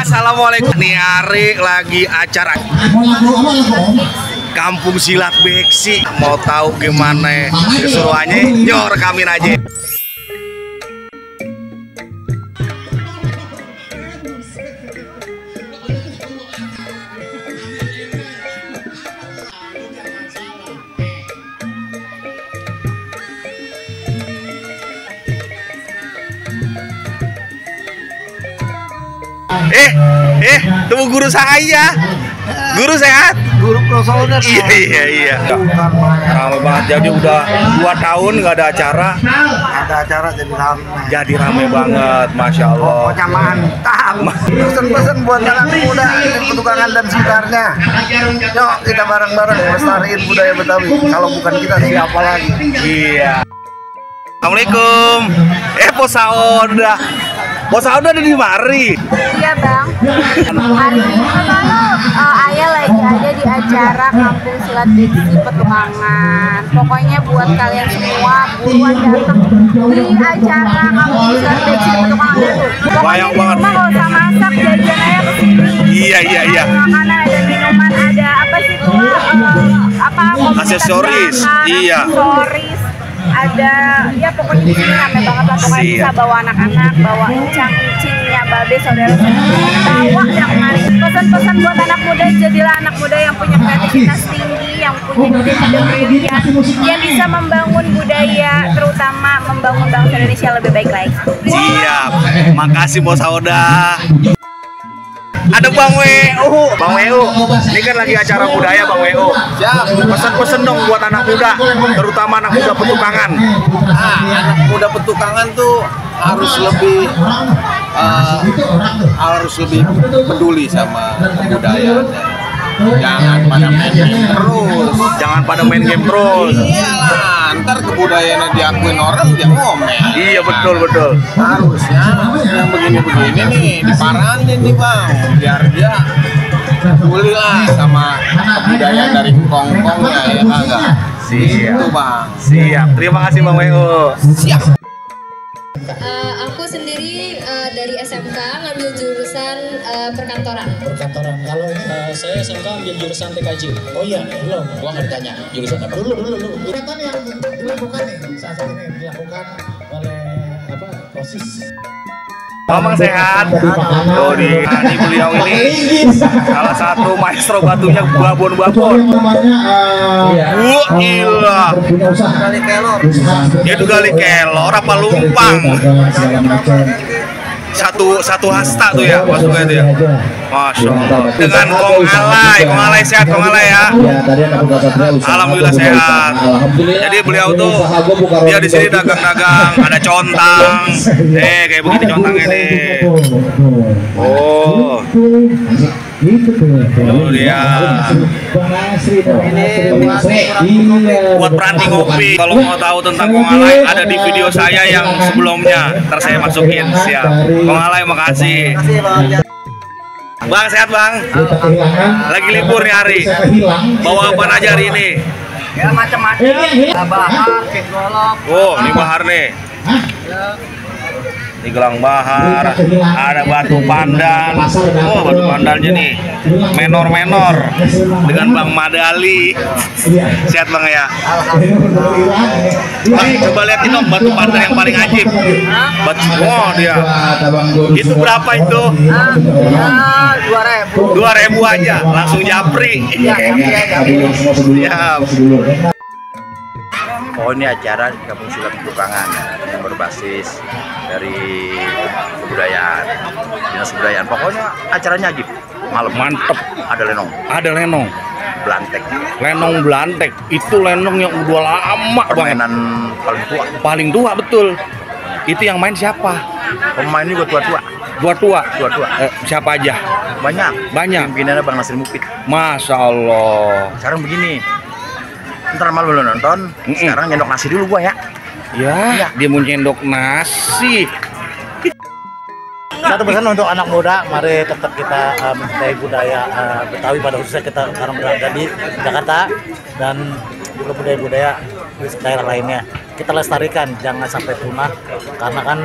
Assalamualaikum. Nih Ari lagi acara Kampung Silat Beksi. Mau tahu gimana keseruannya? Nyor rekamin aja. Temu guru saya. Guru sehat? Guru Prosolder. Iya. Ramai banget. Jadi udah 2 tahun nggak ada acara. Ada acara jadi ramai. Jadi ramai banget, masya Allah. Pokoknya mantap. Pesan-pesan buat anak muda Petukangan dan sekitarnya. Yuk kita bareng-bareng melestariin budaya Betawi. Kalau bukan kita siapa lagi? Iya. Assalamualaikum. Posauda. Posauda ada di mari. Iya bang. Hari ini Ayah lagi ada di acara Kampung Silat Beksi Petukangan. Pokoknya buat kalian semua buruan datang di acara Kampung Silat Beksi Petukangan itu. Bayang banget. Cuma kalau usah masak jajan aja kesini. Iya. Ada makanan, ada minuman, ada apa sih tuh? Aksesoris. Iya. Aksesoris. Ada ya pokoknya di sini rame banget lah, pokoknya bisa bawa anak-anak, bawa incang-incingnya, babe, saudara-saudara, bawa yang kemarin. Pesan-pesan buat anak muda, jadilah anak muda yang punya kreativitas tinggi, yang punya ide brilian, yang bisa membangun budaya, terutama membangun bangsa Indonesia lebih baik lagi. Siap. Makasih Bos Sauda. Ada Bang WU. Bang WU, ini kan lagi acara budaya Bang WU. Siap. Pesan-pesan dong buat anak muda, terutama anak muda Petukangan. Anak muda Petukangan tuh harus lebih peduli sama kebudayaannya. Jangan pada main game terus. Jangan pada main game terus. Iyalah, ntar kebudayaannya diakuin orang dia ngomel. Iya betul. Harusnya yang begini-begini nih diparanin nih bang, biar dia peduli lah sama kebudayaan dari kongkongnya ya kagak. Siap. Itu bang. Siap. Terima kasih Bang WU. Siap. Aku sendiri dari SMK ngambil jurusan perkantoran. Kalau saya SMK ambil jurusan TKJ. Oh iya, belum. Gua nggak ditanya jurusan apa. Dulu. Kegiatan yang dilakukan nih saat ini dilakukan oleh OSIS. Mamang sehat. Tuh di beliau ini salah satu maestro batunya babon. Gila. Kali kelor. Itu gali kelor apa lumpang? Satu hasta tuh ya masuknya itu ya. Masya Allah. Dengan Kong Alay sehat Kong Alay ya. Alhamdulillah sehat. Jadi beliau tuh dia di sini dagang-dagang, ada contang. Kayak begini contangnya nih. Oh. Tuh dia. Buat peranti kopi. Kalau mau tahu tentang Kong Alay ada di video saya yang sebelumnya. Ntar saya masukin. Siap. Kong Alay makasih. Bang sehat bang. Lagi libur nih hari. Bawa apa aja hari ini? Ya macam-macam. Bahar, golok. Oh ini bahar nih. Ini gelang bahar, ada batu pandan. Oh batu pandannya nih menor dengan Bang Madali. Sehat bang ya. Bang coba liatin dong batu pandan yang paling ajib. Dia. Itu berapa itu? 2.000. 2.000 aja, langsung japri. Siap. Oh ini acara Kampung Silat Petukangan yang berbasis dari kebudayaan, dinas kebudayaan. Pokoknya acaranya ajib. Malam Mantep. ada lenong, belantek, lenong belantek. Itu lenong yang udah lama banget. permainan paling tua. Betul. Itu yang main siapa? Pemain juga tua. Siapa aja? Banyak. Pimpinannya Bang Nasir Mukid. Masya Allah. Sekarang begini, ntar malam lu nonton, sekarang nyendok nasi dulu gua ya. Ya, dia mau nyendok nasi. Satu pesan untuk anak muda, mari tetap kita mencintai budaya Betawi, pada khususnya kita sekarang berada di Jakarta dan juga budaya-budaya di daerah lainnya. kita lestarikan, jangan sampai punah, karena kan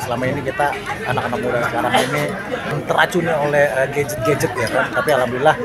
selama ini kita anak-anak muda sekarang ini teracuni oleh gadget-gadget ya kan. Tapi alhamdulillah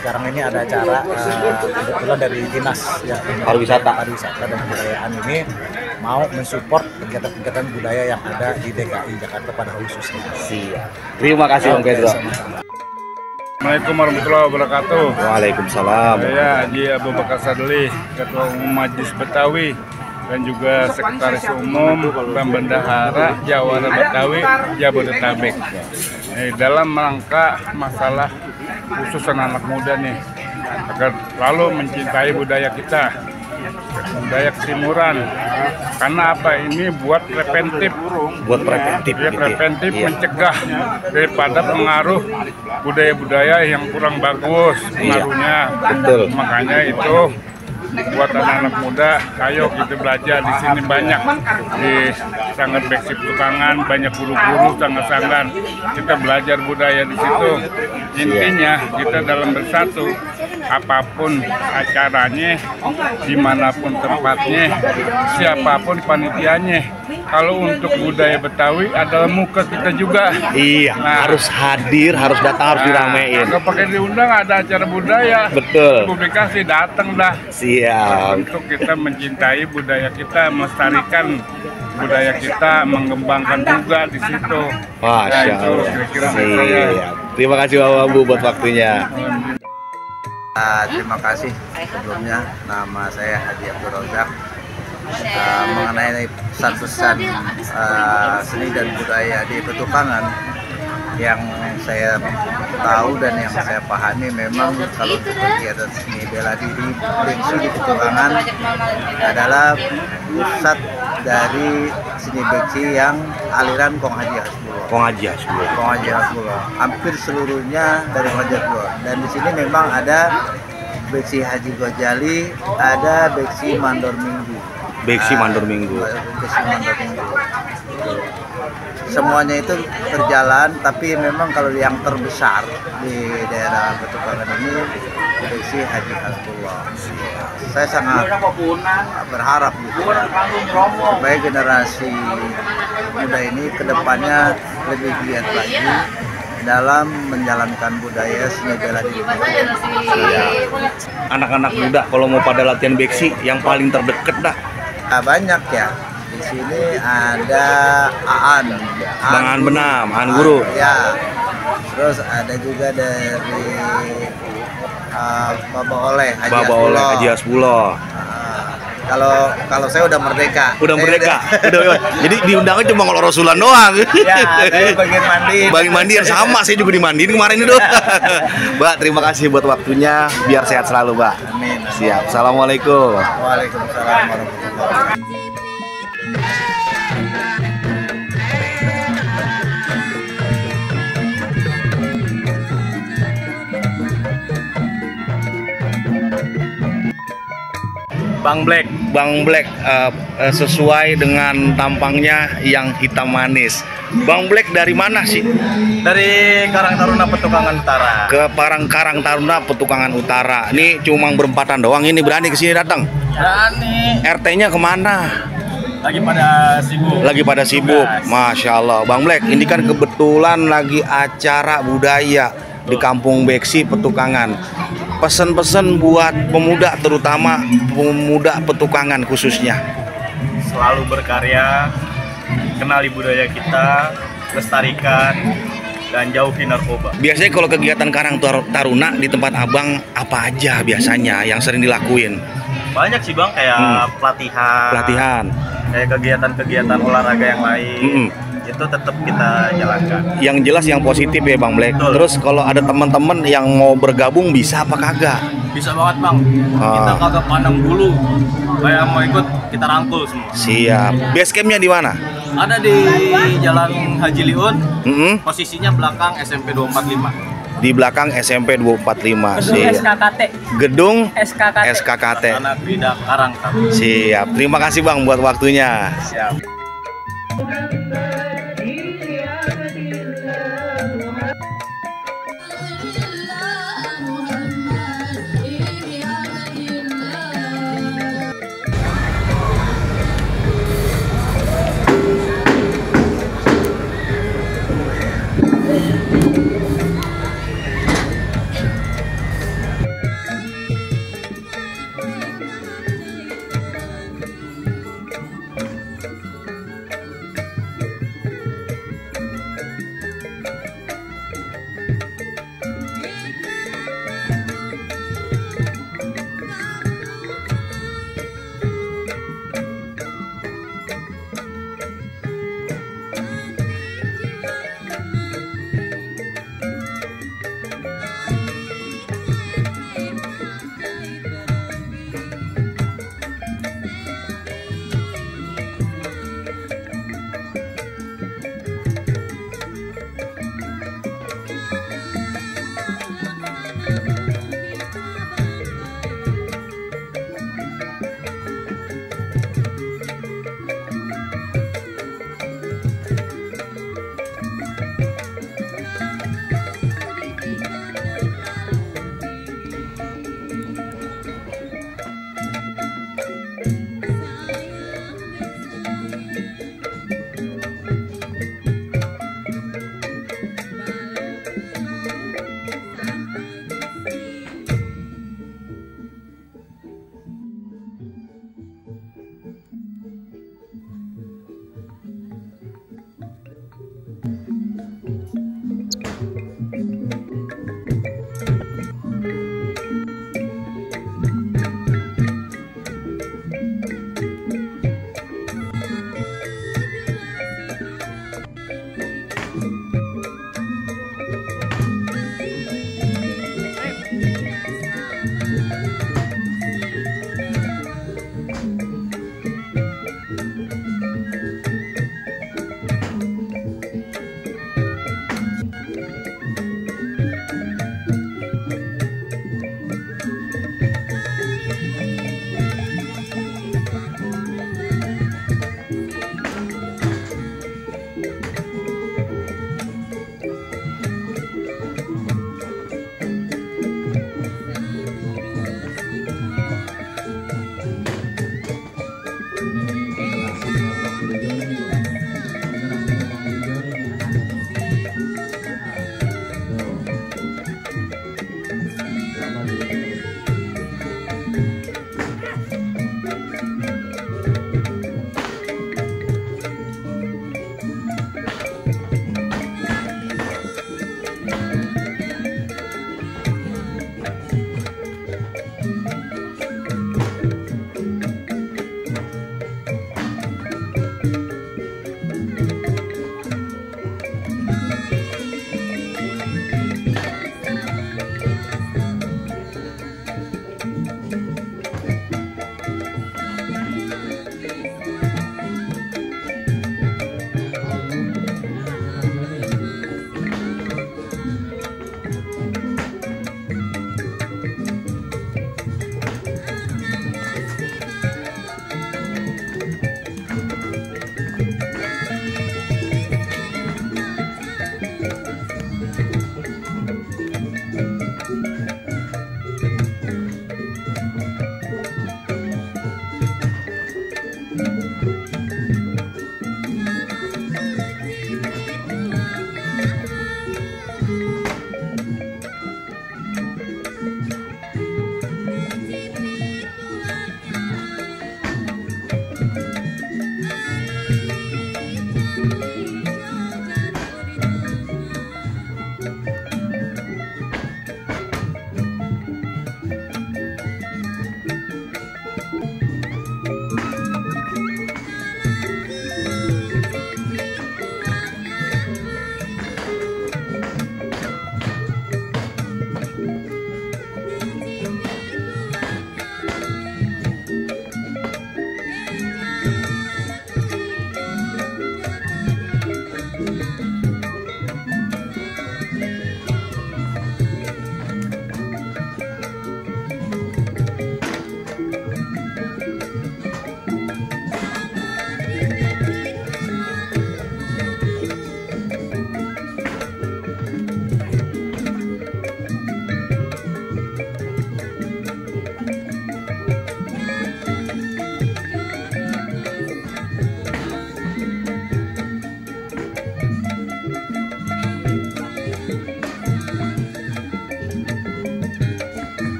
sekarang ini ada acara kebetulan dari dinas ya, pariwisata dan kebudayaan ini mau mensupport kegiatan-kegiatan budaya yang ada di DKI Jakarta pada khususnya. Siap. Terima kasih Bang Pedro. Assalamualaikum warahmatullahi wabarakatuh. Waalaikumsalam. Saya Haji Abu Bakar Sadli, Ketua Umum Majelis Betawi dan juga Sekretaris Umum dan Bendahara Jawara Betawi Jabodetabek. Dalam rangka masalah khusus anak muda nih, agar selalu mencintai budaya kita, budaya ketimuran. Karena apa, ini buat preventif, ya, preventif mencegah daripada pengaruh budaya-budaya yang kurang bagus pengaruhnya. Betul. Makanya itu buat anak-anak muda, ayo kita belajar di sini banyak di Sanggar Beksi Petukangan, banyak guru-guru sanggar-sanggar. Kita belajar budaya di situ. Intinya kita dalam bersatu, apapun acaranya, dimanapun tempatnya, siapapun panitianya. Kalau untuk budaya Betawi adalah muka kita juga. Iya, harus hadir, harus datang, harus diramein. Kalau pakai diundang ada acara budaya, betul. Publikasi datang dah. Siap. Untuk kita mencintai budaya kita, melestarikan budaya kita, mengembangkan juga di situ. Masya Allah. Kira-kira saya. Terima kasih Bapak Bu buat waktunya. Terima kasih sebelumnya, nama saya Haji Abdul Razak. Mengenai pesan-pesan seni dan budaya di Petukangan, yang saya tahu dan yang saya pahami, memang kalau untuk kegiatan seni bela diri Beksi di Petukangan adalah pusat dari seni Beksi yang aliran Kong Haji Hasbullah. Hampir seluruhnya dari Kong Haji Hasbullah. Dan di sini memang ada Beksi Haji Gojali, ada Beksi Mandor Minggu. Beksi Mandor Minggu. Semuanya itu berjalan, tapi memang kalau yang terbesar di daerah Petukangan ini Beksi Haji Hasbullah. Saya sangat berharap gitu, supaya generasi muda ini kedepannya lebih giat lagi dalam menjalankan budaya seni bela diri. Anak-anak muda kalau mau pada latihan Beksi yang paling terdekat dah. Banyak ya. Di sini ada Bang Aan Benam, Aan Guru. Ya. Terus ada juga dari Bapak Haji Hasbullah. Kalau saya udah merdeka. Udah. Jadi diundangnya cuma kalau Rasulan doang. Ya, saya bagian mandi. Bagian mandiin sama, saya juga dimandiin kemarin itu. Mbak, terima kasih buat waktunya. Biar sehat selalu, Mbak. Amin. Siap. Assalamualaikum. Waalaikumsalam warahmatullahi wabarakatuh. Bang Black sesuai dengan tampangnya yang hitam manis. Bang Black dari mana sih? Dari Karang Taruna Petukangan Utara. Ke Karang Taruna Petukangan Utara. Ini cuma berempatan doang, ini berani ke sini datang? Berani. RT-nya kemana? Lagi pada sibuk. Masya Allah. Bang Black, ini kan kebetulan lagi acara budaya di Kampung Beksi Petukangan. Pesan-pesan buat pemuda, terutama pemuda Petukangan khususnya. Selalu berkarya, kenali budaya kita, lestarikan, dan jauhi narkoba. Biasanya kalau kegiatan Karang Taruna di tempat abang, apa aja biasanya yang sering dilakuin? Banyak sih bang, kayak pelatihan, kayak kegiatan-kegiatan olahraga yang lain. Itu tetap kita jalankan. Yang jelas yang positif ya Bang Black. Betul. Terus kalau ada teman-teman yang mau bergabung bisa apa kagak? Bisa banget bang. Kita kagak pandang bulu. Kayak mau ikut kita rangkul semua. Siap. Base campnya di mana? Ada di Jalan Haji Liun. Posisinya belakang SMP 245. Di belakang SMP 245. Gedung SKKT. Gedung SKKT. SKKT. Anak Bida Karang Taruna. Siap. Terima kasih Bang buat waktunya. Siap.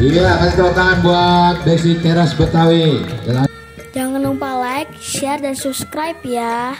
Iya, kasih tepuk tangan buat Beksi Teras Betawi. Jangan lupa like, share, dan subscribe ya.